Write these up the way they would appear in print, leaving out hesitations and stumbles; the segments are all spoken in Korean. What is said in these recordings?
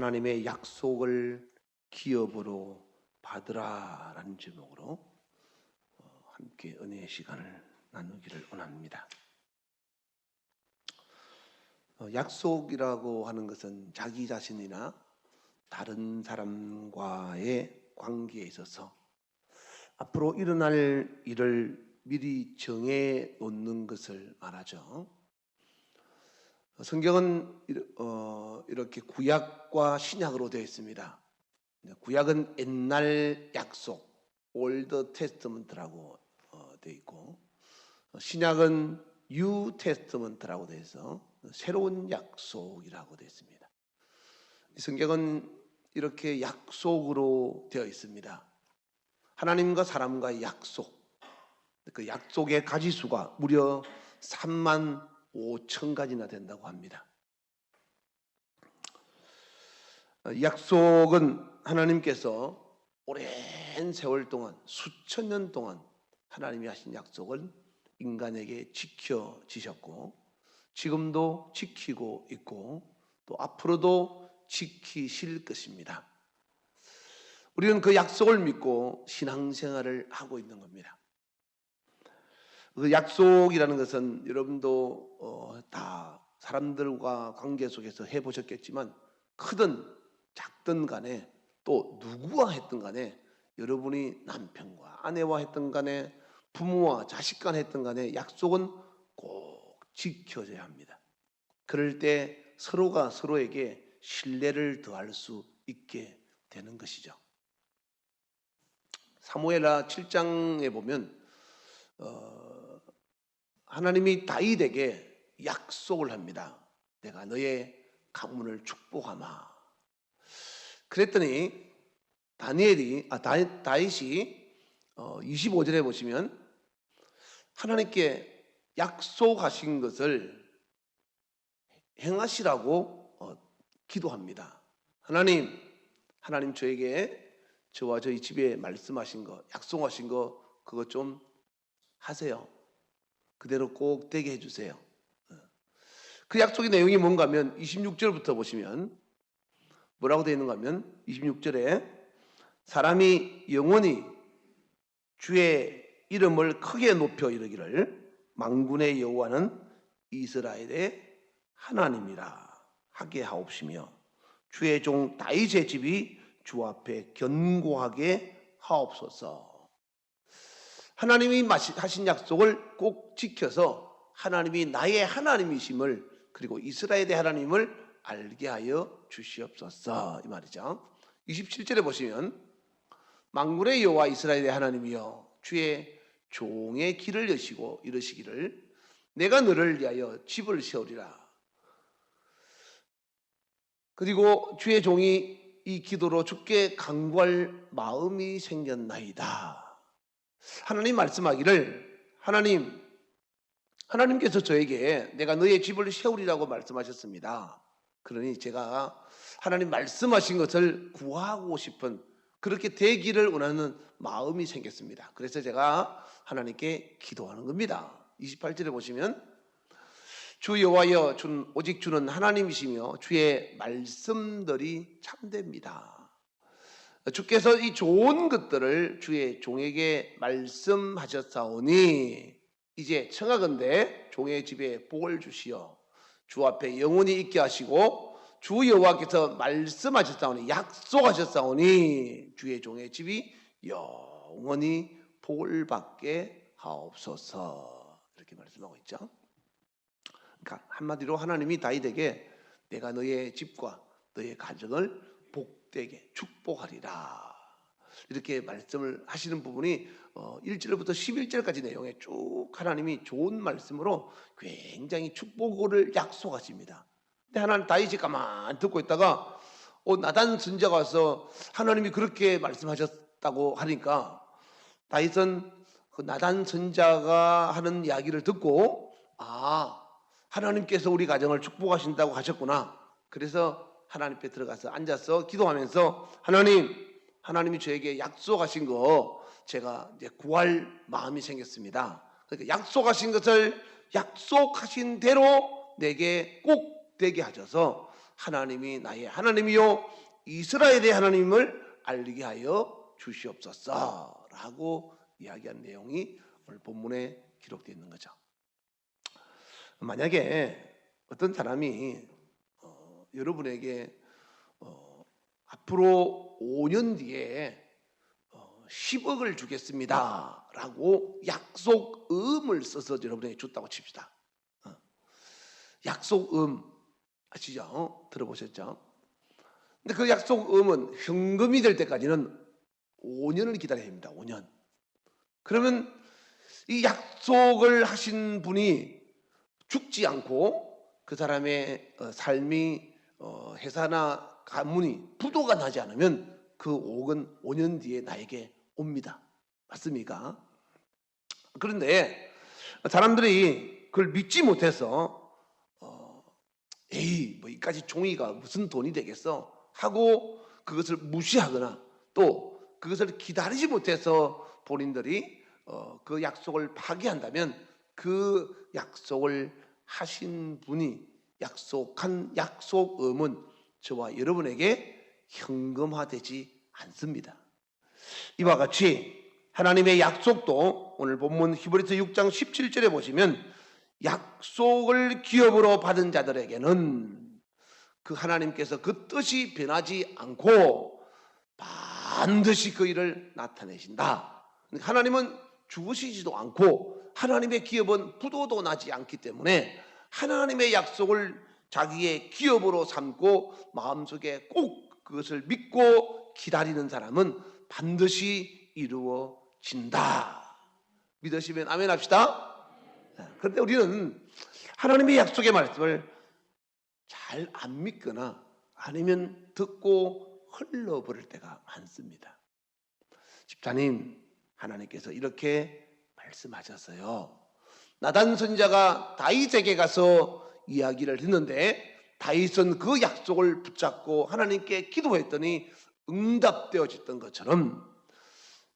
하나님의 약속을 기업으로 받으라라는 제목으로 함께 은혜의 시간을 나누기를 원합니다. 약속이라고 하는 것은 자기 자신이나 다른 사람과의 관계에 있어서 앞으로 일어날 일을 미리 정해 놓는 것을 말하죠. 성경은 이렇게 구약과 신약으로 되어 있습니다. 구약은 옛날 약속, 올드 테스트먼트라고 되어 있고, 신약은 뉴 테스트먼트라고 되어 있어 새로운 약속이라고 되어 있습니다. 성경은 이렇게 약속으로 되어 있습니다. 하나님과 사람과의 약속, 그 약속의 가지수가 무려 35,000가지나 된다고 합니다. 약속은 하나님께서 오랜 세월 동안, 수천 년 동안 하나님이 하신 약속을 인간에게 지켜지셨고, 지금도 지키고 있고, 또 앞으로도 지키실 것입니다. 우리는 그 약속을 믿고 신앙생활을 하고 있는 겁니다. 그 약속이라는 것은 여러분도 다 사람들과 관계 속에서 해보셨겠지만, 크든 작든 간에 또 누구와 했든 간에, 여러분이 남편과 아내와 했든 간에 부모와 자식 간 했든 간에 약속은 꼭 지켜져야 합니다. 그럴 때 서로가 서로에게 신뢰를 더할 수 있게 되는 것이죠. 사무엘하 7장에 보면 하나님이 다윗에게 약속을 합니다. 내가 너의 가문을 축복하마. 그랬더니 다윗이 25절에 보시면 하나님께 약속하신 것을 행하시라고 기도합니다. 하나님 저에게 저와 저희 집에 말씀하신 거, 약속하신 거 그거 좀 하세요. 그대로 꼭 되게 해주세요. 그 약속의 내용이 뭔가 하면 26절부터 보시면 뭐라고 되어 있는가 하면 26절에 사람이 영원히 주의 이름을 크게 높여 이르기를 만군의 여호와는 이스라엘의 하나님이라 하게 하옵시며 주의 종 다윗의 집이 주 앞에 견고하게 하옵소서. 하나님이 하신 약속을 꼭 지켜서 하나님이 나의 하나님이심을, 그리고 이스라엘의 하나님을 알게 하여 주시옵소서, 이 말이죠. 27절에 보시면 만군의 여호와 이스라엘의 하나님이여 주의 종의 길을 여시고 이르시기를 내가 너를 위하여 집을 세우리라. 그리고 주의 종이 이 기도로 주께 간구할 마음이 생겼나이다. 하나님 말씀하기를 하나님께서 저에게 내가 너의 집을 세우리라고 말씀하셨습니다. 그러니 제가 하나님 말씀하신 것을 구하고 싶은, 그렇게 되기를 원하는 마음이 생겼습니다. 그래서 제가 하나님께 기도하는 겁니다. 28절에 보시면 주 여호와여 오직 주는 하나님이시며 주의 말씀들이 참됩니다. 주께서 이 좋은 것들을 주의 종에게 말씀하셨사오니 이제 청하건대 종의 집에 복을 주시어 주 앞에 영원히 있게 하시고 주 여호와께서 말씀하셨사오니 약속하셨사오니 주의 종의 집이 영원히 복을 받게 하옵소서. 이렇게 말씀하고 있죠. 그러니까 한마디로 하나님이 다윗에게 내가 너의 집과 너의 가정을 복되게 축복하리라, 이렇게 말씀을 하시는 부분이 1절부터 11절까지 내용에 쭉 하나님이 좋은 말씀으로 굉장히 축복을 약속하십니다. 근데 하나님 다윗이 가만 듣고 있다가 나단 선지자가 와서 하나님이 그렇게 말씀하셨다고 하니까 다윗은 그 나단 선지자가 하는 이야기를 듣고 하나님께서 우리 가정을 축복하신다고 하셨구나. 그래서 하나님 앞에 들어가서 앉아서 기도하면서 하나님이 저에게 약속하신 거 제가 이제 구할 마음이 생겼습니다. 그러니까 약속하신 것을 약속하신 대로 내게 꼭 되게 하셔서 하나님이 나의 하나님이요 이스라엘의 하나님을 알게 하여 주시옵소서 라고 이야기한 내용이 오늘 본문에 기록되어 있는 거죠. 만약에 어떤 사람이 여러분에게 앞으로 5년 뒤에 10억을 주겠습니다 라고 약속음을 써서 여러분에게 줬다고 칩시다. 약속음 아시죠? 들어보셨죠? 근데 그 약속음은 현금이 될 때까지는 5년을 기다려야 합니다. 5년. 그러면 이 약속을 하신 분이 죽지 않고 그 사람의 삶이 회사나 가문이 부도가 나지 않으면 그 5억은 5년 뒤에 나에게 옵니다. 맞습니까? 그런데 사람들이 그걸 믿지 못해서 에이 뭐 이까지 종이가 무슨 돈이 되겠어 하고 그것을 무시하거나 또 그것을 기다리지 못해서 본인들이 그 약속을 파기한다면 그 약속을 하신 분이 약속한 약속음은 저와 여러분에게 현금화되지 않습니다. 이와 같이 하나님의 약속도 오늘 본문 히브리서 6장 17절에 보시면 약속을 기업으로 받은 자들에게는 그 하나님께서 그 뜻이 변하지 않고 반드시 그 일을 나타내신다. 하나님은 죽으시지도 않고 하나님의 기업은 부도도 나지 않기 때문에 하나님의 약속을 자기의 기업으로 삼고 마음속에 꼭 그것을 믿고 기다리는 사람은 반드시 이루어진다. 믿으시면 아멘 합시다. 그런데 우리는 하나님의 약속의 말씀을 잘 안 믿거나 아니면 듣고 흘러버릴 때가 많습니다. 집사님, 하나님께서 이렇게 말씀하셨어요. 나단 선지자가 다윗에게 가서 이야기를 했는데 다윗은 그 약속을 붙잡고 하나님께 기도했더니 응답되어졌던 것처럼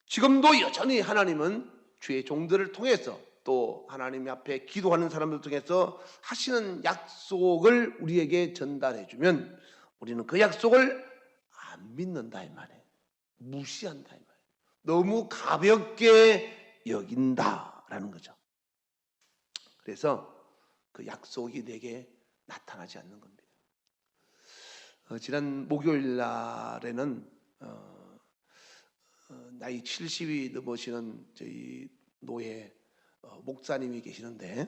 지금도 여전히 하나님은 주의 종들을 통해서 또 하나님 앞에 기도하는 사람들 통해서 하시는 약속을 우리에게 전달해 주면 우리는 그 약속을 안 믿는다 이 말이에요. 무시한다 이 말이에요. 너무 가볍게 여긴다라는 거죠. 그래서 그 약속이 내게 나타나지 않는 겁니다. 지난 목요일 날에는 나이 70이 넘으시는 저희 노예 목사님이 계시는데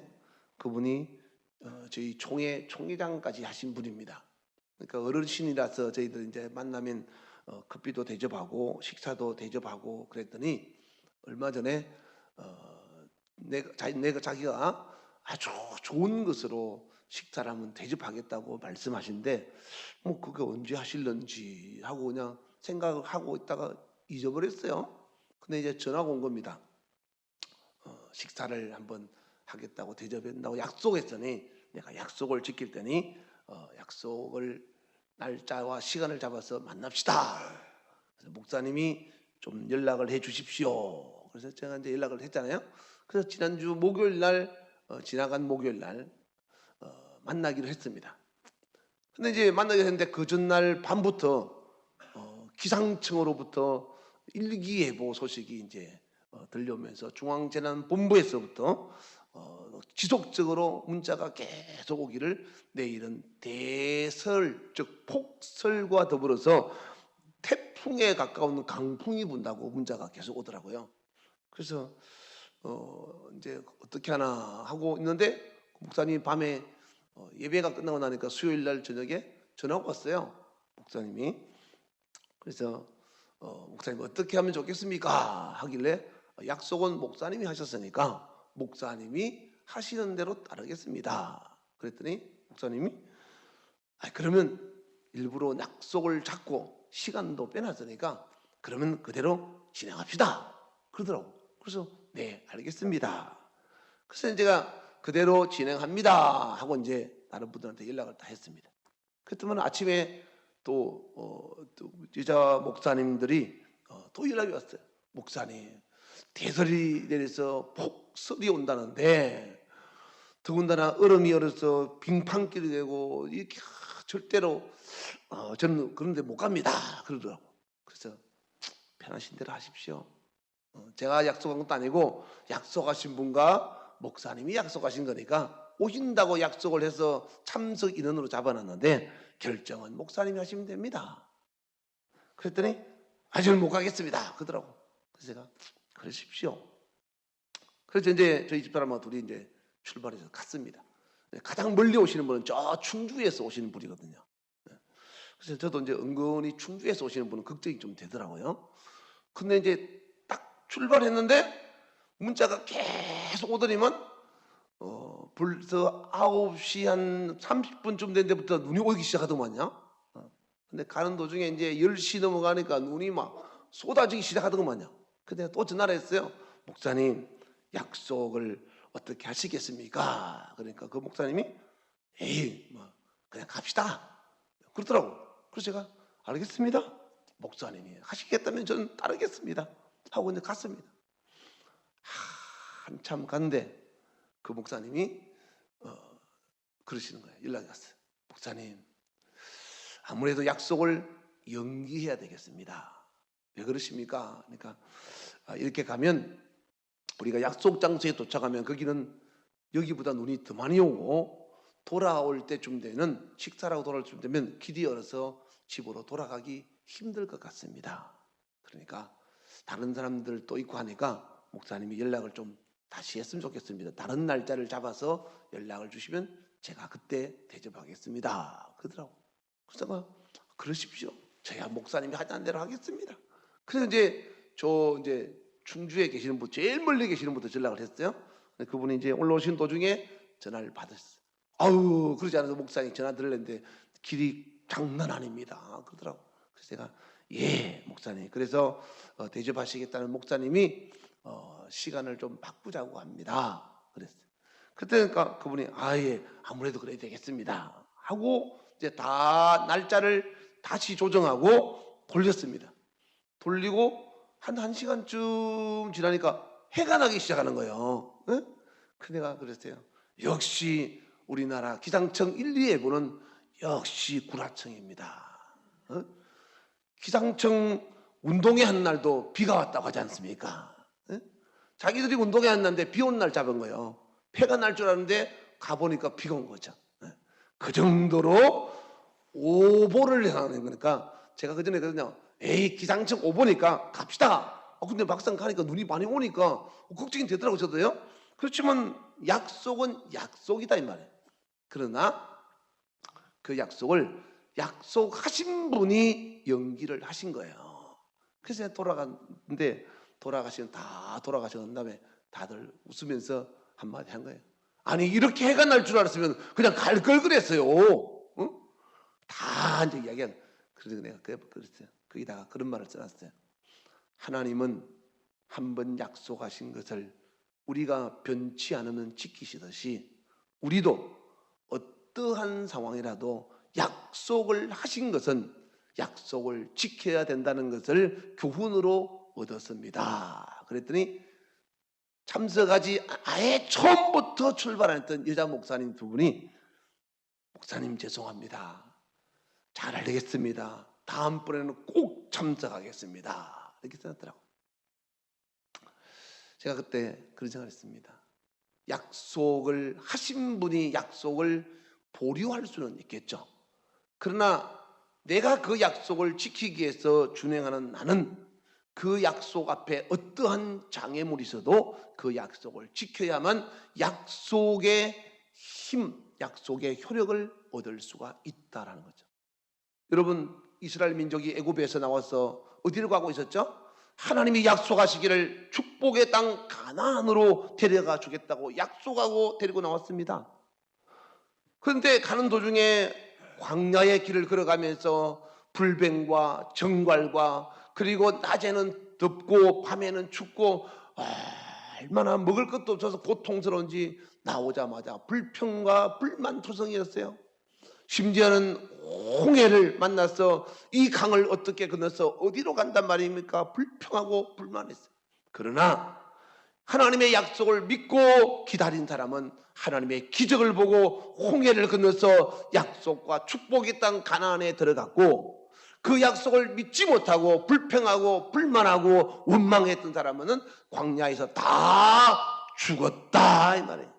그분이 저희 총회장까지 하신 분입니다. 그러니까 어르신이라서 저희들 이제 만나면 커피도 대접하고 식사도 대접하고 그랬더니 얼마 전에 자기가 아주 좋은 것으로 식사를 하면 대접하겠다고 말씀하신데 뭐 그게 언제 하실런지 하고 그냥 생각을 하고 있다가 잊어버렸어요. 근데 이제 전화가 온 겁니다. 식사를 한번 하겠다고 대접한다고 약속했더니 내가 약속을 지킬 테니 약속을 날짜와 시간을 잡아서 만납시다. 그래서 목사님이 좀 연락을 해 주십시오. 그래서 제가 이제 연락을 했잖아요. 그래서 지난주 목요일 날 지나간 목요일 날 만나기로 했습니다. 근데 이제 만나기로 했는데 그 전날 밤부터 기상청으로부터 일기예보 소식이 이제 들려오면서 중앙재난본부에서부터 지속적으로 문자가 계속 오기를 내일은 대설 즉 폭설과 더불어서 태풍에 가까운 강풍이 분다고 문자가 계속 오더라고요. 그래서 이제 어떻게 하나 하고 있는데 목사님이 밤에 예배가 끝나고 나니까 수요일 날 저녁에 전화가 왔어요. 목사님이. 그래서 목사님 어떻게 하면 좋겠습니까? 하길래 약속은 목사님이 하셨으니까 목사님이 하시는 대로 따르겠습니다. 그랬더니 목사님이 그러면 일부러 약속을 잡고 시간도 빼놨으니까 그러면 그대로 진행합시다. 그러더라고. 그래서 네 알겠습니다. 그래서 제가 그대로 진행합니다 하고 이제 다른 분들한테 연락을 다 했습니다. 그랬더니 아침에 또 여자 목사님들이 또 연락이 왔어요. 목사님 대설이 내려서 폭설이 온다는데 더군다나 얼음이 얼어서 빙판길이 되고 이렇게 절대로 저는 그런 데 못 갑니다. 그러더라고. 그래서 편하신 대로 하십시오. 제가 약속한 것도 아니고 약속하신 분과 목사님이 약속하신 거니까 오신다고 약속을 해서 참석 인원으로 잡아놨는데 결정은 목사님이 하시면 됩니다. 그랬더니 저는 못 가겠습니다. 그러더라고. 그래서 제가 그러십시오. 그래서 이제 저희 집사람하고 둘이 이제 출발해서 갔습니다. 가장 멀리 오시는 분은 저 충주에서 오시는 분이거든요. 그래서 저도 이제 은근히 충주에서 오시는 분은 걱정이 좀 되더라고요. 근데 이제 딱 출발했는데 문자가 계속 오더니만 벌써 9시 한 30분쯤 된 데부터 눈이 오기 시작하더만요. 근데 가는 도중에 이제 10시 넘어가니까 눈이 막 쏟아지기 시작하더만요. 근데 또 전화를 했어요. 목사님, 약속을 어떻게 하시겠습니까? 그러니까 그 목사님이 에이, 뭐 그냥 갑시다. 그러더라고. 그래서 제가 알겠습니다. 목사님이 하시겠다면 저는 따르겠습니다. 하고 이제 갔습니다. 한참 갔는데 그 목사님이 그러시는 거예요. 연락이 왔어요. 목사님, 아무래도 약속을 연기해야 되겠습니다. 왜 그러십니까? 그러니까 이렇게 가면 우리가 약속 장소에 도착하면 거기는 여기보다 눈이 더 많이 오고 돌아올 때쯤 되는 식사를 하고 돌아올 때 되면 길이 얼어서 집으로 돌아가기 힘들 것 같습니다. 그러니까 다른 사람들도 있고 하니까 목사님이 연락을 좀 다시 했으면 좋겠습니다. 다른 날짜를 잡아서 연락을 주시면 제가 그때 대접하겠습니다. 그러더라고. 그래서 제가 그러십시오. 저야 목사님이 하자는 대로 하겠습니다. 그래서 이제 충주에 계시는 분, 제일 멀리 계시는 분도 연락을 했어요. 그분이 이제 올라오신 도중에 전화를 받았어요. 아유, 그러지 않아서 목사님 전화 드렸는데 길이 장난 아닙니다. 그러더라고. 그래서 제가 예, 목사님. 그래서 대접하시겠다는 목사님이 시간을 좀 바꾸자고 합니다. 그랬어요. 그때니까 그분이 예, 아무래도 그래야 되겠습니다. 하고 이제 다 날짜를 다시 조정하고 돌렸습니다. 돌리고 한 1시간쯤 지나니까 해가 나기 시작하는 거예요. 네? 그 내가 그랬어요. 역시 우리나라 기상청 1, 2예보는 역시 구라청입니다. 기상청 운동회 한 날도 비가 왔다고 하지 않습니까? 자기들이 운동회 한 날인데 비 온 날 잡은 거예요. 해가 날 줄 알았는데 가보니까 비가 온 거죠. 그 정도로 오보를 하는 거니까 제가 그전에 그랬거든요. 에이, 기상청 오보니까 갑시다. 근데 막상 가니까 눈이 많이 오니까 걱정이 되더라고요. 저도요. 그렇지만 약속은 약속이다 이 말이에요. 그러나 그 약속을 약속하신 분이 연기를 하신 거예요. 그래서 돌아갔는데 다 돌아가신 다음에 다들 웃으면서 한마디 한 거예요. 아니, 이렇게 해가 날 줄 알았으면 그냥 갈 걸 그랬어요. 응? 다 이제 이야기한. 그래서 내가 그랬어요. 거기다가 그런 말을 써놨어요. 하나님은 한번 약속하신 것을 우리가 변치 않으면 지키시듯이 우리도 어떠한 상황이라도 약속을 하신 것은 약속을 지켜야 된다는 것을 교훈으로 얻었습니다. 그랬더니 참석하지 아예 처음부터 출발했던 여자 목사님 두 분이 목사님 죄송합니다. 잘 알겠습니다. 다음번에는 꼭 참석하겠습니다. 이렇게 써놨더라고요. 제가 그때 그런 생각을 했습니다. 약속을 하신 분이 약속을 보류할 수는 있겠죠. 그러나 내가 그 약속을 지키기 위해서 준행하는 나는 그 약속 앞에 어떠한 장애물이 있어도 그 약속을 지켜야만 약속의 힘, 약속의 효력을 얻을 수가 있다라는 거죠. 여러분, 이스라엘 민족이 애굽에서 나와서 어디로 가고 있었죠? 하나님이 약속하시기를 축복의 땅 가나안으로 데려가 주겠다고 약속하고 데리고 나왔습니다. 그런데 가는 도중에 광야의 길을 걸어가면서 불뱀과 정갈과 그리고 낮에는 덥고 밤에는 춥고 얼마나 먹을 것도 없어서 고통스러운지 나오자마자 불평과 불만투성이었어요. 심지어는 홍해를 만나서 이 강을 어떻게 건너서 어디로 간단 말입니까? 불평하고 불만했어요. 그러나 하나님의 약속을 믿고 기다린 사람은 하나님의 기적을 보고 홍해를 건너서 약속과 축복의 땅 가나안에 들어갔고, 그 약속을 믿지 못하고 불평하고 불만하고 원망했던 사람은 광야에서 다 죽었다, 이 말이에요.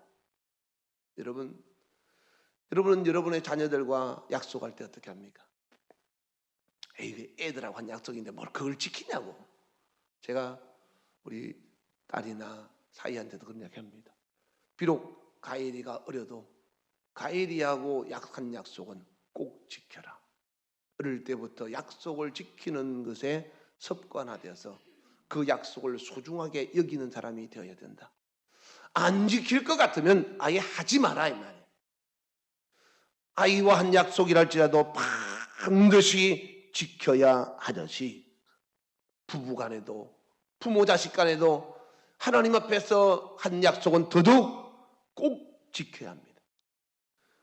여러분은 여러분의 자녀들과 약속할 때 어떻게 합니까? 에이, 애들하고 한 약속인데 뭘 그걸 지키냐고. 제가 우리 딸이나 사이한테도 그런 이야기 합니다. 비록 가엘이가 어려도 가엘이하고 약속한 약속은 꼭 지켜라. 어릴 때부터 약속을 지키는 것에 습관화되어서 그 약속을 소중하게 여기는 사람이 되어야 된다. 안 지킬 것 같으면 아예 하지 마라, 이 말이에요. 아이와 한 약속이랄지라도 반드시 지켜야 하듯이 부부간에도 부모 자식 간에도 하나님 앞에서 한 약속은 더더욱 꼭 지켜야 합니다.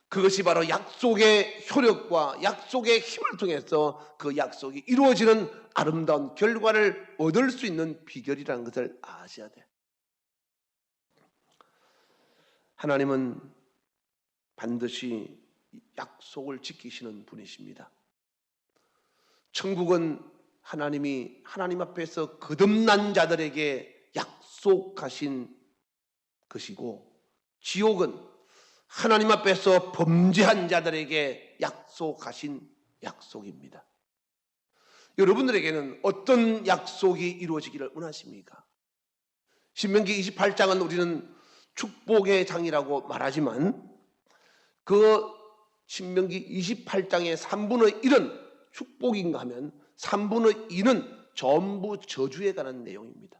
그것이 바로 약속의 효력과 약속의 힘을 통해서 그 약속이 이루어지는 아름다운 결과를 얻을 수 있는 비결이라는 것을 아셔야 돼요. 하나님은 반드시 약속을 지키시는 분이십니다. 천국은 하나님이 하나님 앞에서 거듭난 자들에게 약속하신 것이고, 지옥은 하나님 앞에서 범죄한 자들에게 약속하신 약속입니다. 여러분들에게는 어떤 약속이 이루어지기를 원하십니까? 신명기 28장은 우리는 축복의 장이라고 말하지만 그 신명기 28장의 3분의 1은 축복인가 하면 3분의 2는 전부 저주에 관한 내용입니다.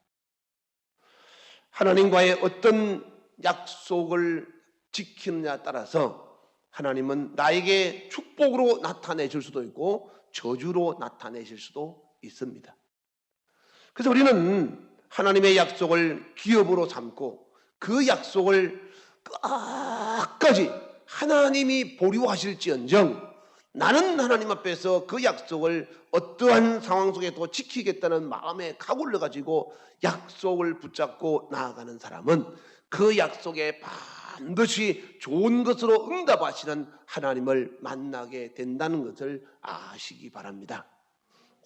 하나님과의 어떤 약속을 지키느냐에 따라서 하나님은 나에게 축복으로 나타내실 수도 있고 저주로 나타내실 수도 있습니다. 그래서 우리는 하나님의 약속을 기업으로 삼고 그 약속을 끝까지 하나님이 보류하실지언정 나는 하나님 앞에서 그 약속을 어떠한 상황 속에도 지키겠다는 마음의 각오를 가지고 약속을 붙잡고 나아가는 사람은 그 약속에 반드시 좋은 것으로 응답하시는 하나님을 만나게 된다는 것을 아시기 바랍니다.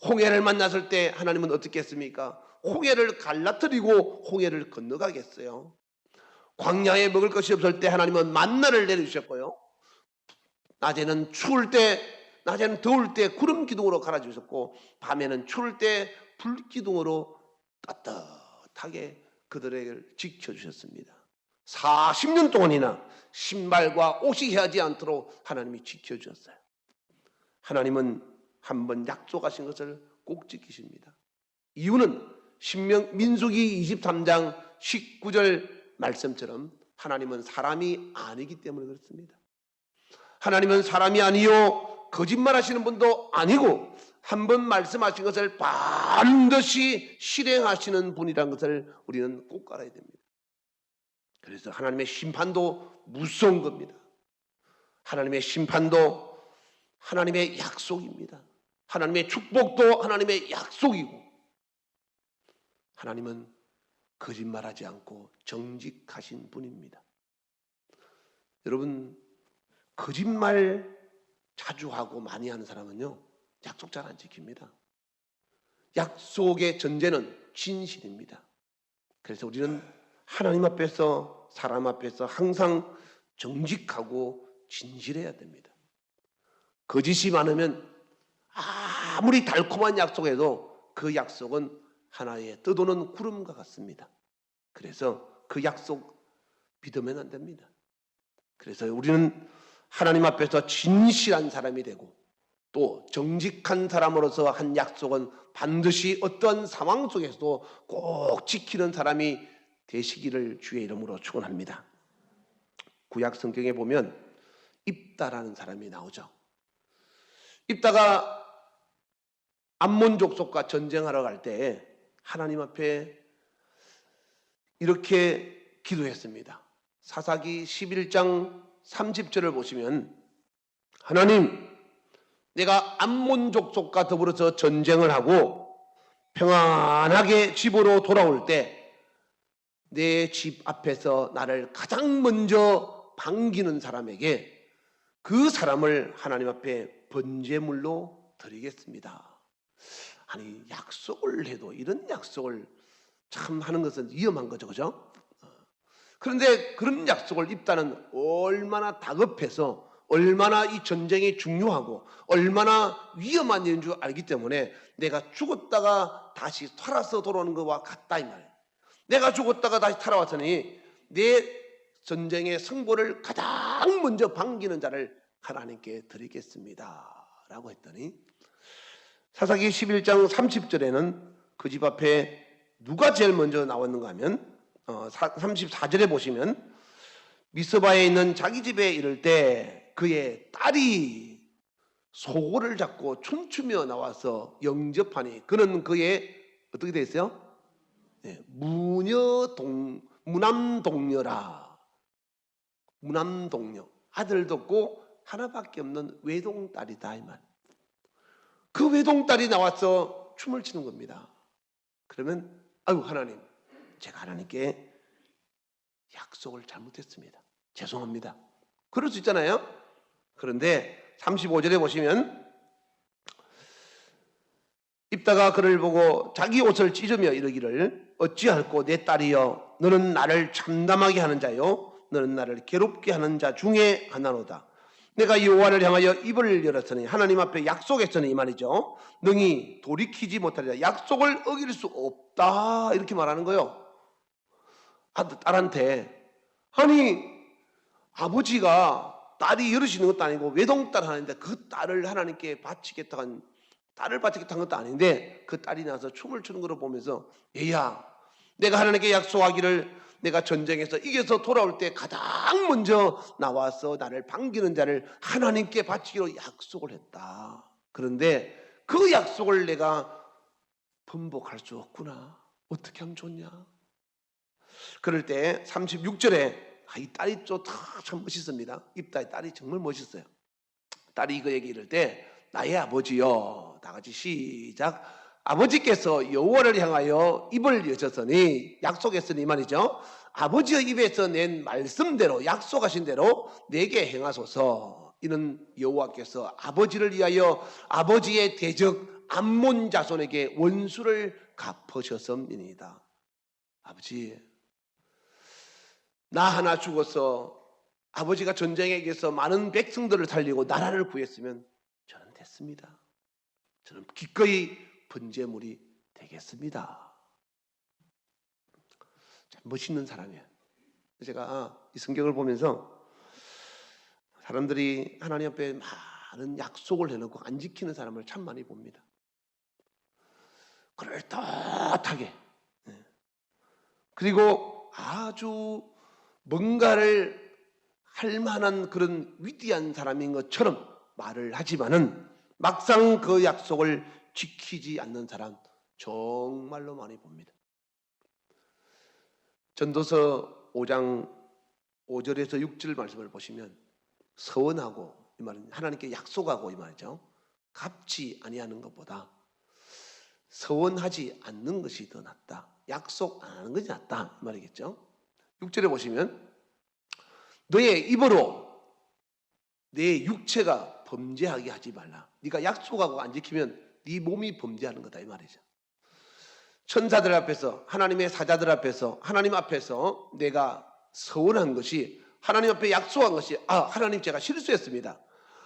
홍해를 만났을 때 하나님은 어떻게 했습니까? 홍해를 갈라뜨리고 홍해를 건너가겠어요. 광야에 먹을 것이 없을 때 하나님은 만나를 내려주셨고요. 낮에는 추울 때, 낮에는 더울 때 구름 기둥으로 갈아주셨고, 밤에는 추울 때 불 기둥으로 따뜻하게 그들을 지켜주셨습니다. 40년 동안이나 신발과 옷이 헤어지지 않도록 하나님이 지켜주셨어요. 하나님은 한번 약속하신 것을 꼭 지키십니다. 이유는 민수기 23장 19절 말씀처럼 하나님은 사람이 아니기 때문에 그렇습니다. 하나님은 사람이 아니요 거짓말하시는 분도 아니고 한 번 말씀하신 것을 반드시 실행하시는 분이라는 것을 우리는 꼭 알아야 됩니다. 그래서 하나님의 심판도 무서운 겁니다. 하나님의 심판도 하나님의 약속입니다. 하나님의 축복도 하나님의 약속이고, 하나님은 거짓말하지 않고 정직하신 분입니다. 여러분, 거짓말 자주 하고 많이 하는 사람은요, 약속 잘 안 지킵니다. 약속의 전제는 진실입니다. 그래서 우리는 하나님 앞에서 사람 앞에서 항상 정직하고 진실해야 됩니다. 거짓이 많으면 아무리 달콤한 약속에도 그 약속은 하나의 떠도는 구름과 같습니다. 그래서 그 약속 믿으면 안 됩니다. 그래서 우리는 하나님 앞에서 진실한 사람이 되고 또 정직한 사람으로서 한 약속은 반드시 어떤 상황 속에서도 꼭 지키는 사람이 되시기를 주의 이름으로 축원합니다. 구약 성경에 보면 입다라는 사람이 나오죠. 입다가 암몬 족속과 전쟁하러 갈 때 하나님 앞에 이렇게 기도했습니다. 사사기 11장 30절을 보시면, 하나님, 내가 암몬 족속과 더불어서 전쟁을 하고 평안하게 집으로 돌아올 때 내 집 앞에서 나를 가장 먼저 반기는 사람에게 그 사람을 하나님 앞에 번제물로 드리겠습니다. 아니, 약속을 해도 이런 약속을 참 하는 것은 위험한 거죠, 그죠? 그런데 그런 약속을 입다는 얼마나 다급해서, 얼마나 이 전쟁이 중요하고 얼마나 위험한 일인 줄 알기 때문에 내가 죽었다가 다시 살아서 돌아오는 것과 같다 이 말이에요. 내가 죽었다가 다시 살아왔으니 내 전쟁의 승보를 가장 먼저 반기는 자를 하나님께 드리겠습니다 라고 했더니, 사사기 11장 30절에는 그 집 앞에 누가 제일 먼저 나왔는가 하면 34절에 보시면 미스바에 있는 자기 집에 이를 때 그의 딸이 소고를 잡고 춤추며 나와서 영접하니 그는 그의 어떻게 되어 있어요? 네, 무남동녀라. 무남동녀, 아들도 없고 하나밖에 없는 외동딸이다 이 말. 그 외동딸이 나와서 춤을 추는 겁니다. 그러면 아유, 하나님, 제가 하나님께 약속을 잘못했습니다. 죄송합니다. 그럴 수 있잖아요. 그런데 35절에 보시면 입다가 그를 보고 자기 옷을 찢으며 이르기를 어찌할꼬 내 딸이여, 너는 나를 참담하게 하는 자요 너는 나를 괴롭게 하는 자 중에 하나로다. 내가 여호와를 향하여 입을 열었으니, 하나님 앞에 약속했으니 이 말이죠. 능히 돌이키지 못하리라. 약속을 어길 수 없다 이렇게 말하는 거예요. 딸한테. 아니, 아버지가 딸이 여럿이는 것도 아니고 외동딸 하는데 그 딸을 하나님께 바치겠다고 한, 딸을 바치겠다는 것도 아닌데 그 딸이 나서 춤을 추는 걸 보면서, 얘야, 내가 하나님께 약속하기를 내가 전쟁에서 이겨서 돌아올 때 가장 먼저 나와서 나를 반기는 자를 하나님께 바치기로 약속을 했다. 그런데 그 약속을 내가 번복할 수 없구나. 어떻게 하면 좋냐? 그럴 때 36절에 이 딸이 참 멋있습니다. 입다의 딸이 정말 멋있어요. 딸이 그에게 이럴 때, 나의 아버지여, 다 같이 시작. 아버지께서 여호와를 향하여 입을 여셨으니, 약속했으니 말이죠. 아버지의 입에서 낸 말씀대로, 약속하신 대로 내게 행하소서. 이는 여호와께서 아버지를 위하여 아버지의 대적 암몬 자손에게 원수를 갚으셨음이니이다. 아버지, 나 하나 죽어서 아버지가 전쟁에 이겨서 많은 백성들을 살리고 나라를 구했으면 저는 됐습니다. 저는 기꺼이 번제물이 되겠습니다. 참 멋있는 사람이에요. 제가 이 성경을 보면서 사람들이 하나님 앞에 많은 약속을 해놓고 안 지키는 사람을 참 많이 봅니다. 그럴듯하게, 그리고 아주 뭔가를 할 만한 그런 위대한 사람인 것처럼 말을 하지만은 막상 그 약속을 지키지 않는 사람 정말로 많이 봅니다. 전도서 5장 5절에서 6절 말씀을 보시면, 서원하고, 이 말은 하나님께 약속하고 이 말이죠. 갚지 아니하는 것보다 서원하지 않는 것이 더 낫다. 약속 안 하는 것이 낫다 이 말이겠죠. 6절에 보시면, 너의 입으로 내 육체가 범죄하게 하지 말라. 네가 약속하고 안 지키면 네 몸이 범죄하는 거다 이 말이죠. 천사들 앞에서, 하나님의 사자들 앞에서, 하나님 앞에서 내가 서원한 것이, 하나님 앞에 약속한 것이, 하나님 제가 실수했습니다.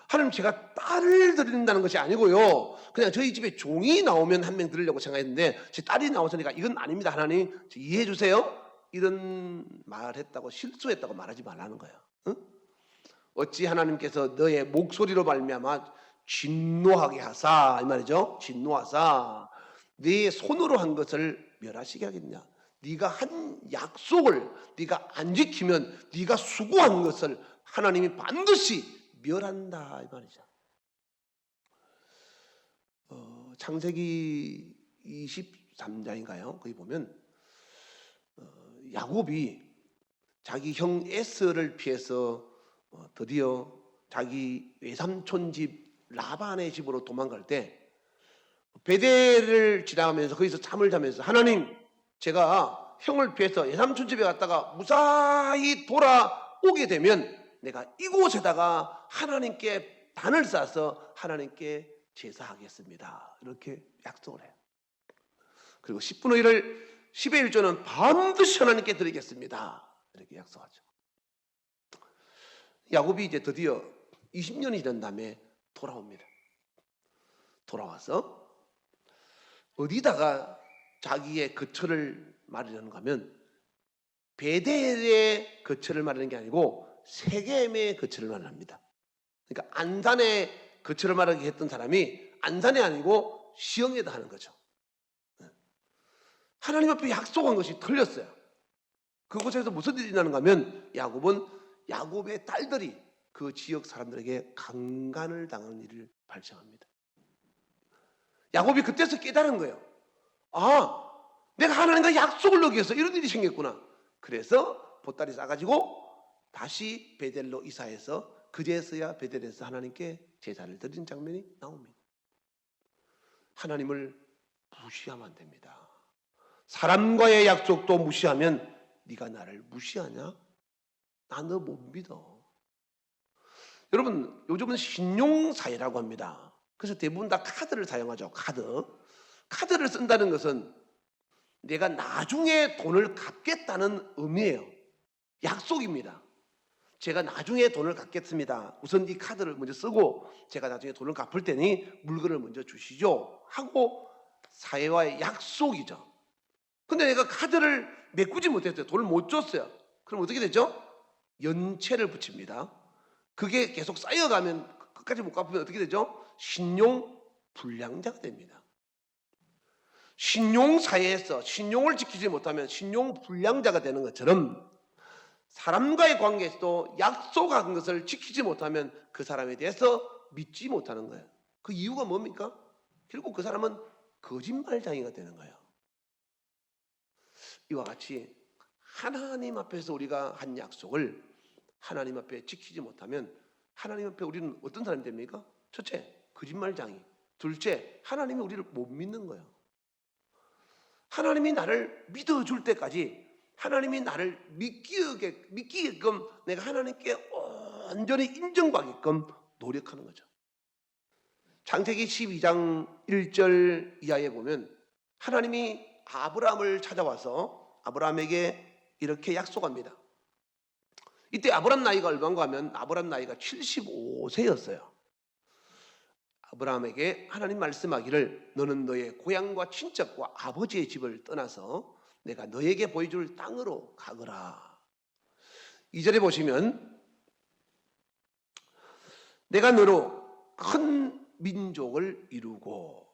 하나님 제가 딸을 드린다는 것이 아니고요, 그냥 저희 집에 종이 나오면 한 명 드리려고 생각했는데 제 딸이 나왔으니까 이건 아닙니다. 하나님 이해해 주세요. 이런 말 했다고, 실수했다고 말하지 말라는 거예요. 응? 어찌 하나님께서 너의 목소리로 말미암아 진노하게 하사, 이 말이죠. 진노하사 네 손으로 한 것을 멸하시게 하겠냐. 네가 한 약속을 네가 안 지키면 네가 수고한 것을 하나님이 반드시 멸한다 이 말이죠. 창세기 23장인가요? 거기 보면 야곱이 자기 형 에서를 피해서 드디어 자기 외삼촌 집 라반의 집으로 도망갈 때 베델을 지나가면서 거기서 잠을 자면서, 하나님 제가 형을 피해서 외삼촌 집에 갔다가 무사히 돌아오게 되면 내가 이곳에다가 하나님께 단을 쌓아서 하나님께 제사하겠습니다. 이렇게 약속을 해요. 그리고 10분의 1을 10의 1조는 반드시 하나님께 드리겠습니다. 이렇게 약속하죠. 야곱이 이제 드디어 20년이 된 다음에 돌아옵니다. 돌아와서 어디다가 자기의 거처를 마련하는가 하면 베델의 거처를 마련하는 게 아니고 세겜의 거처를 마련합니다. 그러니까 안산에 거처를 마련하게 했던 사람이 안산이 아니고 시흥에다 하는 거죠. 하나님 앞에 약속한 것이 틀렸어요. 그곳에서 무슨 일이 나는가 하면 야곱의 딸들이 그 지역 사람들에게 강간을 당하는 일을 발생합니다. 야곱이 그때서 깨달은 거예요. 아, 내가 하나님과 약속을 어겨서 이런 일이 생겼구나. 그래서 보따리 싸가지고 다시 베델로 이사해서 그제서야 베델에서 하나님께 제사를 드리는 장면이 나옵니다. 하나님을 무시하면 안 됩니다. 사람과의 약속도 무시하면 네가 나를 무시하냐? 나 너 못 믿어. 여러분, 요즘은 신용사회라고 합니다. 그래서 대부분 다 카드를 사용하죠. 카드를 쓴다는 것은 내가 나중에 돈을 갚겠다는 의미예요. 약속입니다. 제가 나중에 돈을 갚겠습니다. 우선 이 카드를 먼저 쓰고 제가 나중에 돈을 갚을 테니 물건을 먼저 주시죠 하고 사회와의 약속이죠. 근데 내가 카드를 메꾸지 못했어요. 돈을 못 줬어요. 그럼 어떻게 되죠? 연체를 붙입니다. 그게 계속 쌓여가면 끝까지 못 갚으면 어떻게 되죠? 신용불량자가 됩니다. 신용사회에서 신용을 지키지 못하면 신용불량자가 되는 것처럼 사람과의 관계에서도 약속한 것을 지키지 못하면 그 사람에 대해서 믿지 못하는 거예요. 그 이유가 뭡니까? 결국 그 사람은 거짓말쟁이가 되는 거예요. 이와 같이 하나님 앞에서 우리가 한 약속을 하나님 앞에 지키지 못하면 하나님 앞에 우리는 어떤 사람이 됩니까? 첫째, 거짓말쟁이. 둘째, 하나님이 우리를 못 믿는 거예요. 하나님이 나를 믿어줄 때까지 하나님이 나를 믿기게끔 내가 하나님께 온전히 인정받게끔 노력하는 거죠. 창세기 12장 1절 이하에 보면 하나님이 아브라함을 찾아와서 아브라함에게 이렇게 약속합니다. 이때 아브라함 나이가 얼마인가 하면 아브라함 나이가 75세였어요. 아브라함에게 하나님 말씀하기를 너는 너의 고향과 친척과 아버지의 집을 떠나서 내가 너에게 보여줄 땅으로 가거라. 2절에 보시면 내가 너로 큰 민족을 이루고,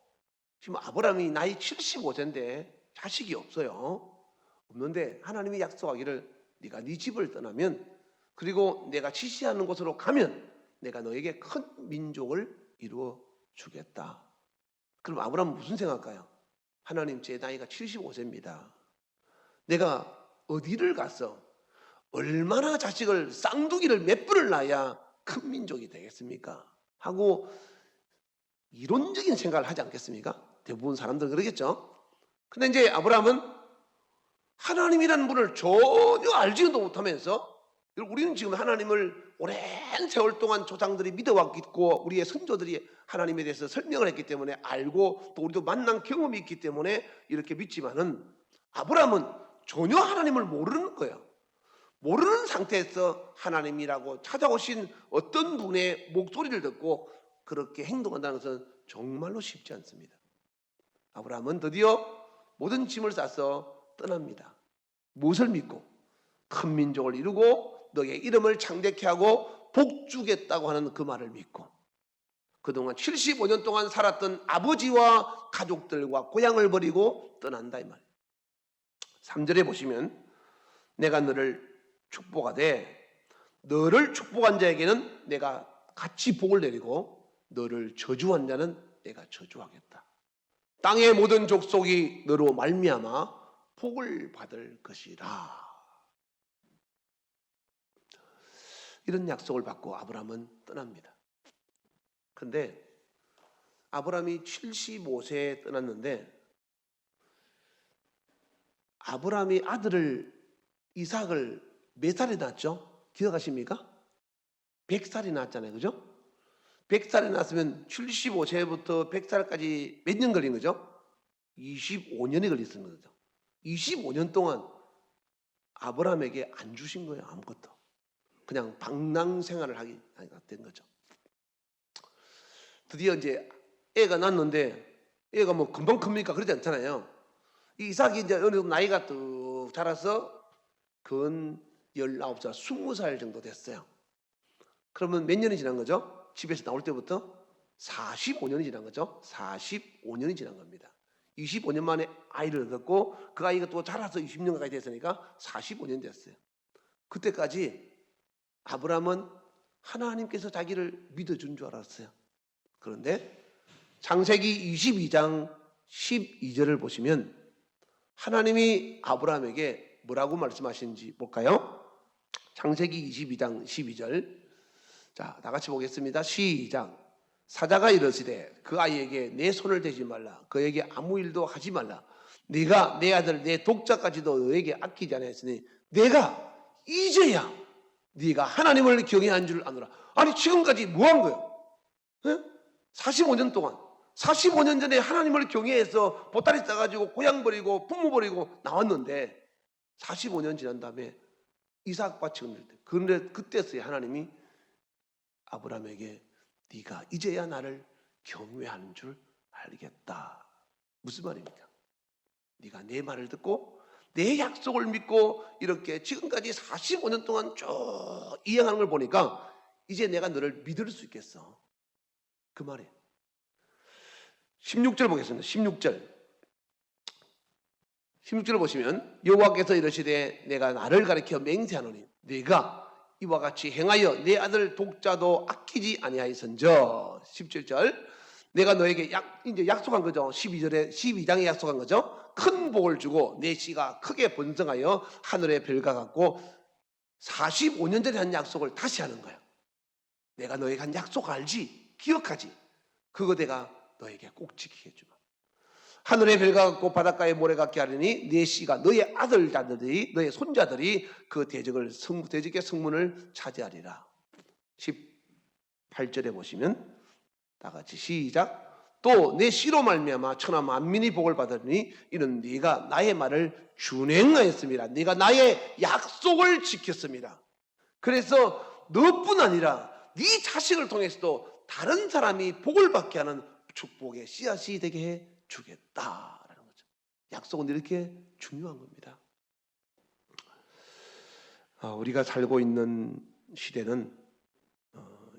지금 아브라함이 나이 75세인데 자식이 없는데 하나님이 약속하기를 네가 네 집을 떠나면 그리고 내가 지시하는 곳으로 가면 내가 너에게 큰 민족을 이루어 주겠다. 그럼 아브라함은 무슨 생각할까요? 하나님, 제 나이가 75세입니다. 내가 어디를 가서 얼마나 자식을 쌍둥이를 몇 분을 낳아야 큰 민족이 되겠습니까? 하고 이론적인 생각을 하지 않겠습니까? 대부분 사람들은 그러겠죠. 근데 이제 아브라함은 하나님이라는 분을 전혀 알지도 못하면서, 우리는 지금 하나님을 오랜 세월 동안 조상들이 믿어왔고 우리의 선조들이 하나님에 대해서 설명을 했기 때문에 알고 또 우리도 만난 경험이 있기 때문에 이렇게 믿지만은 아브라함은 전혀 하나님을 모르는 거예요. 모르는 상태에서 하나님이라고 찾아오신 어떤 분의 목소리를 듣고 그렇게 행동한다는 것은 정말로 쉽지 않습니다. 아브라함은 드디어 모든 짐을 싸서 떠납니다. 무엇을 믿고? 큰 민족을 이루고 너의 이름을 창대케 하고 복 주겠다고 하는 그 말을 믿고 그동안 75년 동안 살았던 아버지와 가족들과 고향을 버리고 떠난다 이 말이에요. 3절에 보시면 내가 너를 축복하되 너를 축복한 자에게는 내가 같이 복을 내리고 너를 저주한 자는 내가 저주하겠다. 땅의 모든 족속이 너로 말미암아 복을 받을 것이라. 이런 약속을 받고 아브라함은 떠납니다. 근데 아브라함이 75세에 떠났는데 아브라함이 아들을 이삭을 몇 살에 낳았죠? 기억하십니까? 100살이 낳았잖아요. 그죠? 100살이 낳았으면 75세부터 100살까지 몇 년 걸린 거죠? 25년이 걸렸는 거죠. 25년 동안 아브라함에게 안 주신 거예요. 아무것도. 그냥 방랑 생활을 하게 된 거죠. 드디어 이제 애가 낳았는데 애가 뭐 금방 큽니까? 그러지 않잖아요. 이 이삭이 이제 어느 정도 나이가 뚝 자라서 근 19살, 20살 정도 됐어요. 그러면 몇 년이 지난 거죠? 집에서 나올 때부터 45년이 지난 거죠. 45년이 지난 겁니다. 25년 만에 아이를 얻었고 그 아이가 또 자라서 20년 가까이 됐으니까 45년 됐어요. 그때까지 아브라함은 하나님께서 자기를 믿어준 줄 알았어요. 그런데 창세기 22장 12절을 보시면 하나님이 아브라함에게 뭐라고 말씀하시는지 볼까요? 창세기 22장 12절. 자, 다 같이 보겠습니다. 시작. 사자가 이르시되 그 아이에게 내 손을 대지 말라. 그에게 아무 일도 하지 말라. 네가 내 아들 내 독자까지도 너에게 아끼지 않았으니 내가 이제야 네가 하나님을 경외한 줄 아노라. 아니 지금까지 뭐 한 거예요? 45년 동안 45년 전에 하나님을 경외해서 보따리 싸가지고 고향 버리고 부모 버리고 나왔는데 45년 지난 다음에 이삭 밭이 흔들 때 그런데 그때서야 하나님이 아브라함에게 네가 이제야 나를 경외하는 줄 알겠다. 무슨 말입니까? 네가 내 말을 듣고 내 약속을 믿고 이렇게 지금까지 45년 동안 쭉 이행하는 걸 보니까 이제 내가 너를 믿을 수 있겠어. 그 말이에요. 16절 보겠습니다. 16절을 보시면 여호와께서 이르시되 내가 나를 가리켜 맹세하노니 네가 이와 같이 행하여 내 아들 독자도 아끼지 아니하였은저. 17절 내가 너에게 이제 약속한 거죠. 12장에 약속한 거죠. 큰 복을 주고 내 씨가 크게 번성하여 하늘의 별과 같고 45년 전에 한 약속을 다시 하는 거야. 내가 너에게 한 약속 알지? 기억하지? 그거 내가 너에게 꼭 지키게 해주마. 하늘의 별과 같고 바닷가의 모래 같게 하리니 네 씨가 너의 아들자들이 너의 손자들이 그 대적의 성문을 차지하리라. 18절에 보시면 다 같이 시작. 또 내 씨로 말미암아 천하 만민이 복을 받으니 이는 네가 나의 말을 준행하였습니다. 네가 나의 약속을 지켰습니다. 그래서 너뿐 아니라 네 자식을 통해서도 다른 사람이 복을 받게 하는 축복의 씨앗이 되게 해 주겠다라는 거죠. 약속은 이렇게 중요한 겁니다. 우리가 살고 있는 시대는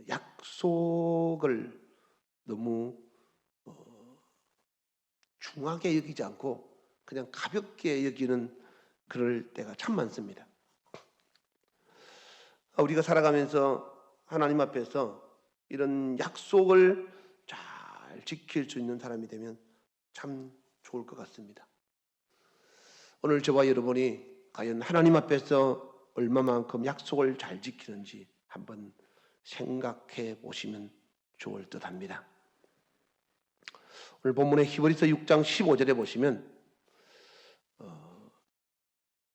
약속을 너무 중하게 여기지 않고 그냥 가볍게 여기는 그럴 때가 참 많습니다. 우리가 살아가면서 하나님 앞에서 이런 약속을 잘 지킬 수 있는 사람이 되면 참 좋을 것 같습니다. 오늘 저와 여러분이 과연 하나님 앞에서 얼마만큼 약속을 잘 지키는지 한번 생각해 보시면 좋을 듯 합니다. 오늘 본문의 히브리서 6장 15절에 보시면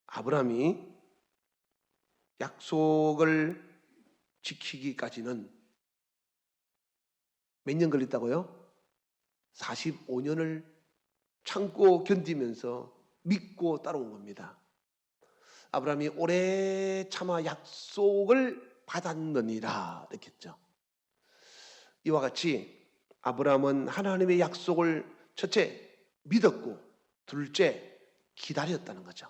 아브라함이 약속을 지키기까지는 몇 년 걸렸다고요? 45년을 참고 견디면서 믿고 따라온 겁니다. 아브라함이 오래 참아 약속을 받았느니라 이렇게 했죠. 이와 같이 아브라함은 하나님의 약속을 첫째 믿었고 둘째 기다렸다는 거죠.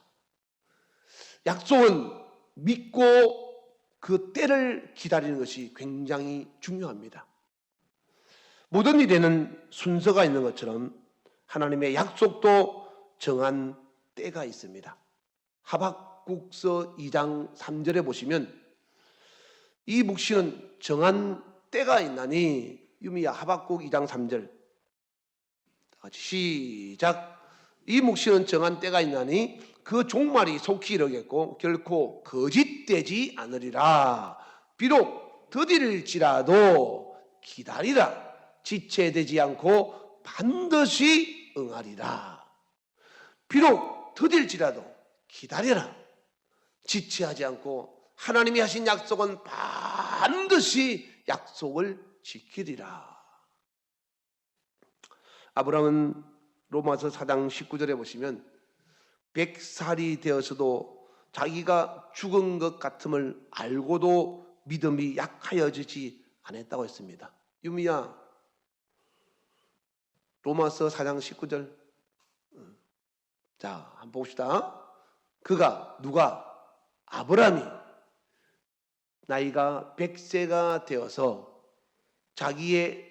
약속은 믿고 그 때를 기다리는 것이 굉장히 중요합니다. 모든 일에는 순서가 있는 것처럼 하나님의 약속도 정한 때가 있습니다. 하박국서 2장 3절에 보시면 이 묵시는 정한 때가 있나니 유미야 하박국 2장 3절 같이 시작. 이 묵시는 정한 때가 있나니 그 종말이 속히 이르겠고 결코 거짓되지 않으리라. 비록 더딜지라도 기다리라. 지체되지 않고 반드시 응하리라. 비록 더딜지라도 기다려라. 지체하지 않고 하나님이 하신 약속은 반드시 약속을 지키리라. 아브라함은 로마서 4장 19절에 보시면 100살이 되어서도 자기가 죽은 것 같음을 알고도 믿음이 약하여지지 않았다고 했습니다. 유미야, 로마서 4장 19절. 자, 한번 봅시다. 누가? 아브라함이 나이가 100세가 되어서 자기의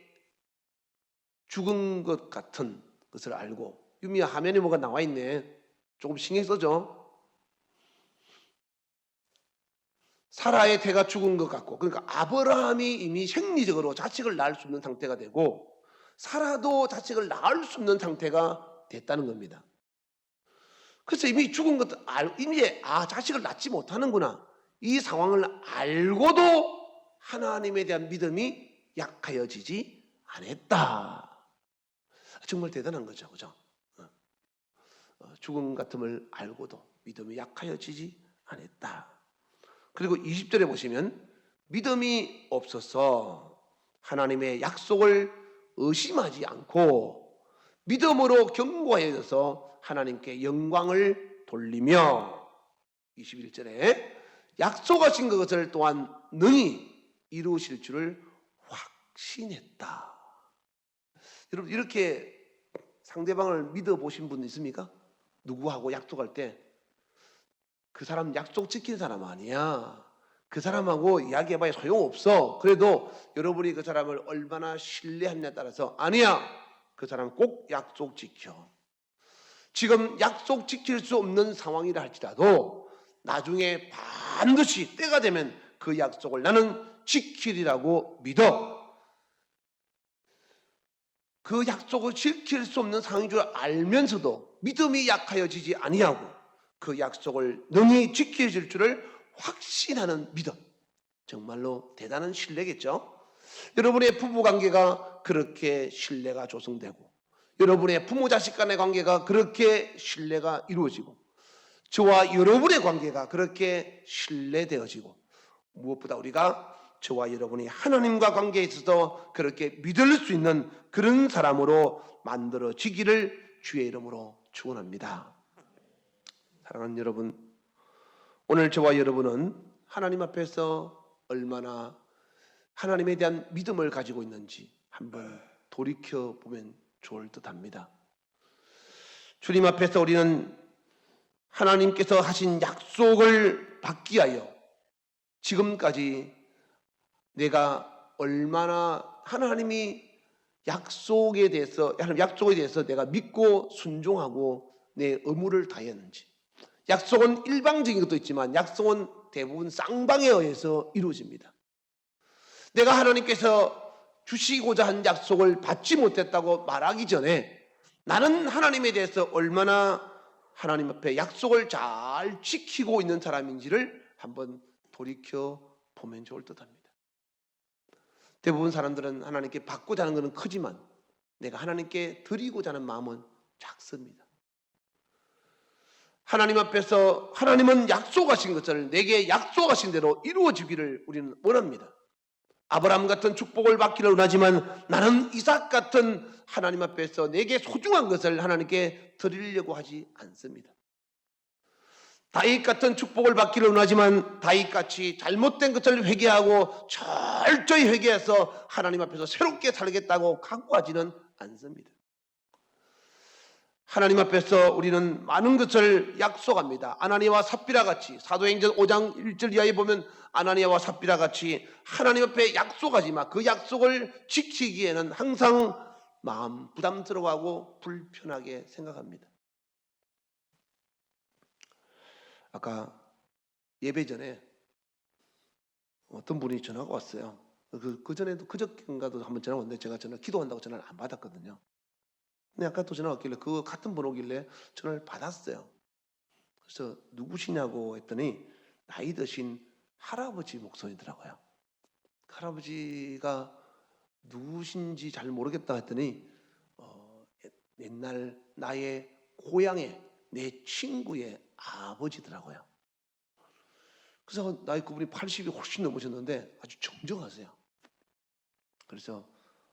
죽은 것 같은 것을 알고, 유미야 화면에 뭐가 나와 있네. 조금 신경 써줘. 사라의 태가 죽은 것 같고, 그러니까 아브라함이 이미 생리적으로 자식을 낳을 수 없는 상태가 되고 사라도 자식을 낳을 수 없는 상태가 됐다는 겁니다. 그래서 이미 죽은 것도 이미 자식을 낳지 못하는구나, 이 상황을 알고도 하나님에 대한 믿음이 약하여지지 않았다. 정말 대단한 거죠, 그죠? 죽음 같음을 알고도 믿음이 약하여지지 않았다. 그리고 20절에 보시면 믿음이 없어서 하나님의 약속을 의심하지 않고 믿음으로 견고하여져서 하나님께 영광을 돌리며, 21절에 약속하신 것을 또한 능히 이루실 줄을 확신했다. 여러분, 이렇게 상대방을 믿어보신 분 있습니까? 누구하고 약속할 때 그 사람 약속 지키는 사람 아니야, 그 사람하고 이야기해봐야 소용없어, 그래도 여러분이 그 사람을 얼마나 신뢰하느냐에 따라서, 아니야, 그 사람 꼭 약속 지켜. 지금 약속 지킬 수 없는 상황이라 할지라도 나중에 반드시 때가 되면 그 약속을 나는 지키리라고 믿어. 그 약속을 지킬 수 없는 상황인 줄 알면서도 믿음이 약하여지지 아니하고 그 약속을 능히 지켜질 줄을 확신하는 믿음, 정말로 대단한 신뢰겠죠. 여러분의 부부관계가 그렇게 신뢰가 조성되고, 여러분의 부모 자식 간의 관계가 그렇게 신뢰가 이루어지고, 저와 여러분의 관계가 그렇게 신뢰되어지고, 무엇보다 우리가 저와 여러분이 하나님과 관계에 있어서 그렇게 믿을 수 있는 그런 사람으로 만들어지기를 주의 이름으로 축원합니다. 사랑하는 여러분, 오늘 저와 여러분은 하나님 앞에서 얼마나 하나님에 대한 믿음을 가지고 있는지 한번 돌이켜보면 좋을 듯합니다. 주님 앞에서 우리는 하나님께서 하신 약속을 받기 위하여 지금까지 내가 얼마나 하나님이 약속에 대해서 내가 믿고 순종하고 내 의무를 다했는지. 약속은 일방적인 것도 있지만 약속은 대부분 쌍방에 의해서 이루어집니다. 내가 하나님께서 주시고자 한 약속을 받지 못했다고 말하기 전에 나는 하나님에 대해서 얼마나 하나님 앞에 약속을 잘 지키고 있는 사람인지를 한번 돌이켜 보면 좋을 듯합니다. 대부분 사람들은 하나님께 받고자 하는 것은 크지만 내가 하나님께 드리고자 하는 마음은 작습니다. 하나님 앞에서 하나님은 약속하신 것을 내게 약속하신 대로 이루어지기를 우리는 원합니다. 아브라함 같은 축복을 받기를 원하지만 나는 이삭 같은 하나님 앞에서 내게 소중한 것을 하나님께 드리려고 하지 않습니다. 다윗 같은 축복을 받기를 원하지만 다윗같이 잘못된 것을 회개하고 철저히 회개해서 하나님 앞에서 새롭게 살겠다고 각오하지는 않습니다. 하나님 앞에서 우리는 많은 것을 약속합니다. 아나니아와 삽비라 같이, 사도행전 5장 1절 이하에 보면 아나니아와 삽비라 같이 하나님 앞에 약속하지만 그 약속을 지키기에는 항상 마음 부담스러워하고 불편하게 생각합니다. 아까 예배 전에 어떤 분이 전화가 왔어요. 그 전에도 그저께인가도 한번 전화 왔는데 제가 기도한다고 전화를 안 받았거든요. 근데 아까 또 전화 왔길래 그 같은 번 오길래 전화를 받았어요. 그래서 누구시냐고 했더니 나이 드신 할아버지 목소리더라고요. 할아버지가 누구신지 잘 모르겠다 했더니 옛날 나의 고향의 내 친구의 아버지더라고요. 그래서 나이 그분이 80이 훨씬 넘으셨는데 아주 정정하세요. 그래서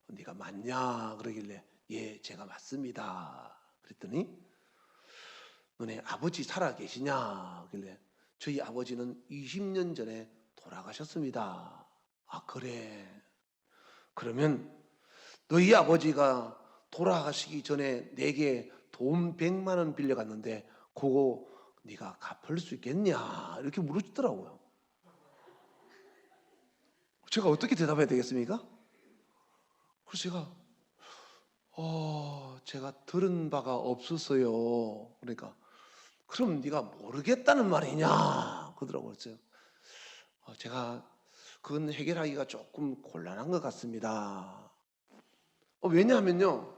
네가 맞냐 그러길래 예 제가 맞습니다. 그랬더니 너네 아버지 살아 계시냐 그러길래 저희 아버지는 20년 전에 돌아가셨습니다. 아 그래. 그러면 너희 아버지가 돌아가시기 전에 내게 돈 100만 원 빌려갔는데 그거 네가 갚을 수 있겠냐 이렇게 물으시더라고요. 제가 어떻게 대답해야 되겠습니까? 그래서 제가 들은 바가 없었어요. 그러니까 그럼 네가 모르겠다는 말이냐 그러더라고요. 그래서 제가 그건 해결하기가 조금 곤란한 것 같습니다. 왜냐하면요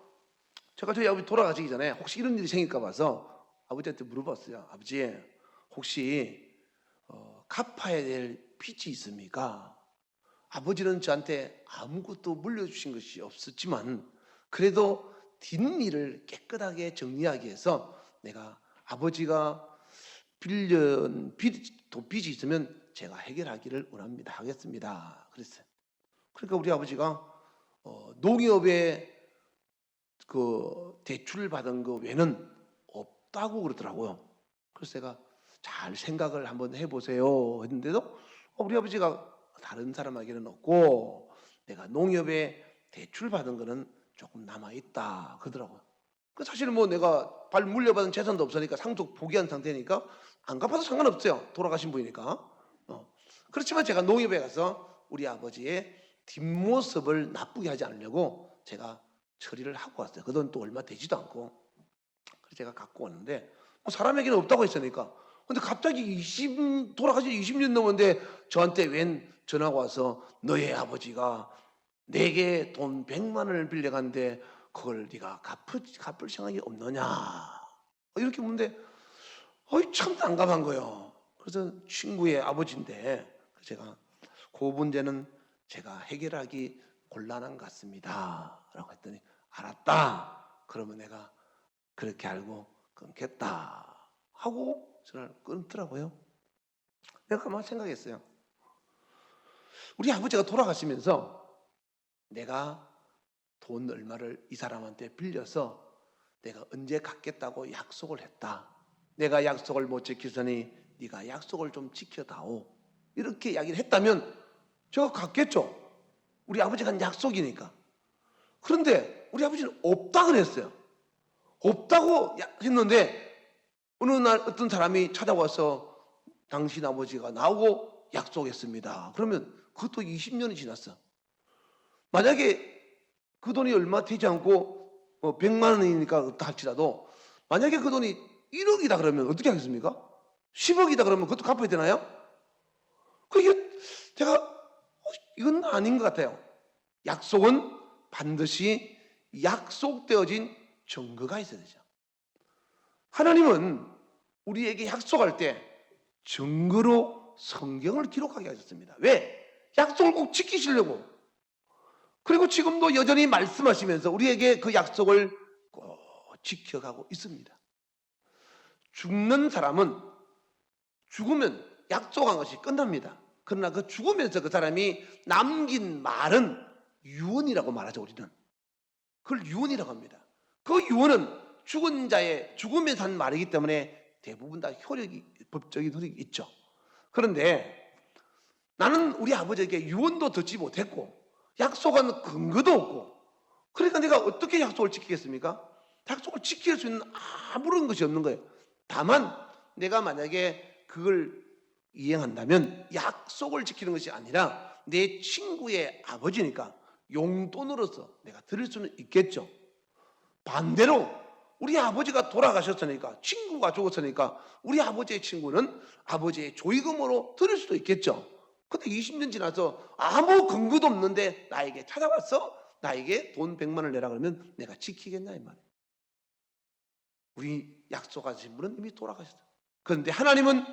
제가 저희 아버지 돌아가시기 전에 혹시 이런 일이 생길까 봐서 아버지한테 물어봤어요. 아버지 혹시 갚아야 될 빚이 있습니까? 아버지는 저한테 아무것도 물려주신 것이 없었지만 그래도 뒷일을 깨끗하게 정리하기 위해서 내가 아버지가 빌린 빚이 있으면 제가 해결하기를 원합니다. 하겠습니다. 그랬어요. 그러니까 우리 아버지가 농협에 그 대출을 받은 거 외에는 없다고 그러더라고요. 그래서 제가 잘 생각을 한번 해보세요 했는데도 우리 아버지가 다른 사람에게는 없고 내가 농협에 대출 받은 거는 조금 남아있다 그러더라고요. 그 사실은 뭐 내가 물려받은 재산도 없으니까 상속 포기한 상태니까 안 갚아도 상관없어요. 돌아가신 분이니까. 그렇지만 제가 농협에 가서 우리 아버지의 뒷모습을 나쁘게 하지 않으려고 제가 처리를 하고 왔어요. 그 돈 또 얼마 되지도 않고. 그래서 제가 갖고 왔는데 뭐 사람에게는 없다고 했으니까. 근데 갑자기 돌아가신 20년 넘었는데 저한테 웬 전화가 와서 너의 아버지가 내게 돈 100만 원을 빌려갔는데 그걸 네가 갚을 생각이 없느냐 이렇게 묻는데 참 난감한 거예요. 그래서 친구의 아버지인데 제가 그 문제는 제가 해결하기 곤란한 것 같습니다 라고 했더니 알았다 그러면 내가 그렇게 알고 끊겠다 하고 전화를 끊더라고요. 내가 가만히 생각했어요. 우리 아버지가 돌아가시면서 내가 돈 얼마를 이 사람한테 빌려서 내가 언제 갚겠다고 약속을 했다. 내가 약속을 못 지켰으니 네가 약속을 좀 지켜다오. 이렇게 이야기를 했다면 제가 갚겠죠. 우리 아버지가 한 약속이니까. 그런데 우리 아버지는 없다 그랬어요. 없다고 했는데 어느 날 어떤 사람이 찾아와서 당신 아버지가 나오고 약속했습니다. 그러면 그것도 20년이 지났어. 만약에 그 돈이 얼마 되지 않고 100만 원이니까 할지라도 만약에 그 돈이 1억이다 그러면 어떻게 하겠습니까? 10억이다 그러면 그것도 갚아야 되나요? 그게 제가 이건 아닌 것 같아요. 약속은 반드시 약속되어진 증거가 있어야 되죠. 하나님은 우리에게 약속할 때 증거로 성경을 기록하게 하셨습니다. 왜? 약속을 꼭 지키시려고. 그리고 지금도 여전히 말씀하시면서 우리에게 그 약속을 꼭 지켜가고 있습니다. 죽는 사람은 죽으면 약속한 것이 끝납니다. 그러나 그 죽으면서 그 사람이 남긴 말은 유언이라고 말하죠. 우리는 그걸 유언이라고 합니다. 그 유언은 죽은 자의 죽으면서 한 말이기 때문에 대부분 다 법적인 효력이 있죠. 그런데 나는 우리 아버지에게 유언도 듣지 못했고 약속한 근거도 없고 그러니까 내가 어떻게 약속을 지키겠습니까? 약속을 지킬 수 있는 아무런 것이 없는 거예요. 다만 내가 만약에 그걸 이행한다면 약속을 지키는 것이 아니라 내 친구의 아버지니까 용돈으로서 내가 드릴 수는 있겠죠. 반대로 우리 아버지가 돌아가셨으니까 친구가 죽었으니까 우리 아버지의 친구는 아버지의 조의금으로 드릴 수도 있겠죠. 근데 20년 지나서 아무 근거도 없는데 나에게 찾아왔어? 나에게 돈 100만 원을 내라 그러면 내가 지키겠냐 이 말이에요. 우리 약속하신 분은 이미 돌아가셨어요. 그런데 하나님은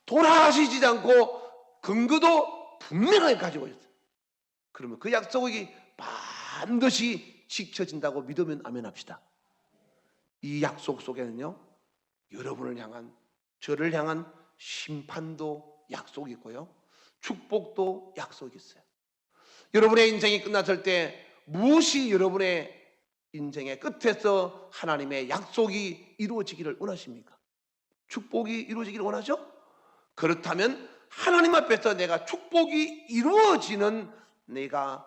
돌아가시지 않고 근거도 분명하게 가지고 있어요. 그러면 그 약속이 반드시 지켜진다고 믿으면 아멘 합시다. 이 약속 속에는요 여러분을 향한 저를 향한 심판도 약속이 있고요, 축복도 약속이 있어요. 여러분의 인생이 끝났을 때 무엇이 여러분의 인생의 끝에서 하나님의 약속이 이루어지기를 원하십니까? 축복이 이루어지기를 원하죠? 그렇다면 하나님 앞에서 내가 축복이 이루어지는, 내가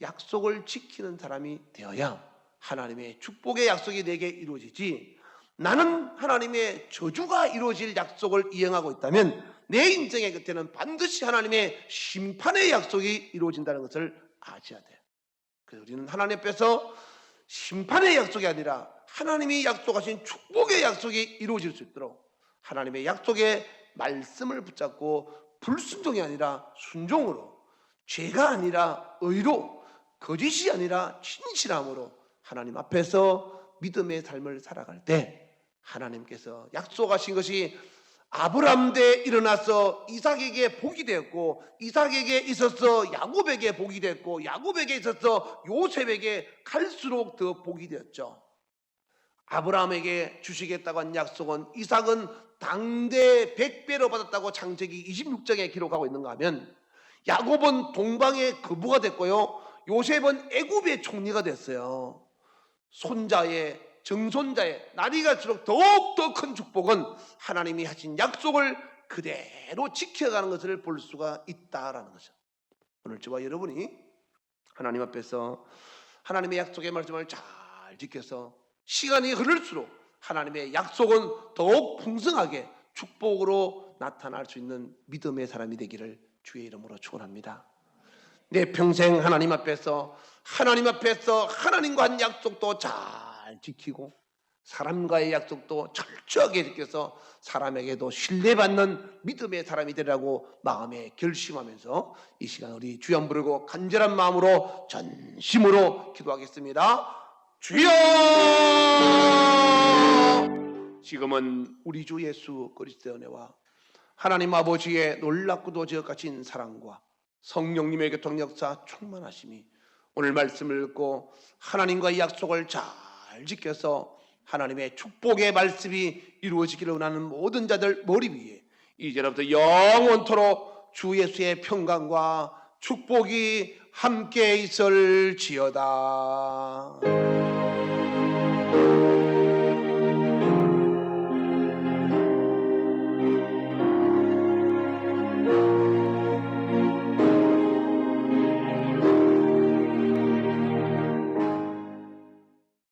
약속을 지키는 사람이 되어야 하나님의 축복의 약속이 내게 이루어지지, 나는 하나님의 저주가 이루어질 약속을 이행하고 있다면 내 인생의 끝에는 반드시 하나님의 심판의 약속이 이루어진다는 것을 아셔야 돼요. 그래서 우리는 하나님 앞에서 심판의 약속이 아니라 하나님이 약속하신 축복의 약속이 이루어질 수 있도록 하나님의 약속의 말씀을 붙잡고 불순종이 아니라 순종으로, 죄가 아니라 의로, 거짓이 아니라 진실함으로 하나님 앞에서 믿음의 삶을 살아갈 때 하나님께서 약속하신 것이 아브라함 때 일어나서 이삭에게 복이 되었고, 이삭에게 있어서 야곱에게 복이 됐고, 야곱에게 있어서 요셉에게 갈수록 더 복이 되었죠. 아브라함에게 주시겠다고 한 약속은, 이삭은 당대 100배로 받았다고 창세기 26장에 기록하고 있는가 하면, 야곱은 동방의 거부가 됐고요, 요셉은 애굽의 총리가 됐어요. 손자의, 정손자의 날이 갈수록 더욱더 큰 축복은 하나님이 하신 약속을 그대로 지켜가는 것을 볼 수가 있다라는 거죠. 오늘 저와 여러분이 하나님 앞에서 하나님의 약속의 말씀을 잘 지켜서 시간이 흐를수록 하나님의 약속은 더욱 풍성하게 축복으로 나타날 수 있는 믿음의 사람이 되기를 주의 이름으로 축원합니다. 내 평생 하나님 앞에서 하나님과 한 약속도 잘 지키고 사람과의 약속도 철저하게 지켜서 사람에게도 신뢰받는 믿음의 사람이 되라고 마음에 결심하면서 이 시간 우리 주여 한번 부르고 간절한 마음으로 전심으로 기도하겠습니다. 주여! 지금은 우리 주 예수 그리스도의 은혜와 하나님 아버지의 놀랍고도 저같은 사랑과 성령님의 교통 역사 충만하심이 오늘 말씀을 읽고 하나님과의 약속을 잘 지켜서 하나님의 축복의 말씀이 이루어지기를 원하는 모든 자들 머리 위에 이제부터 영원토록 주 예수의 평강과 축복이 함께 있을지어다.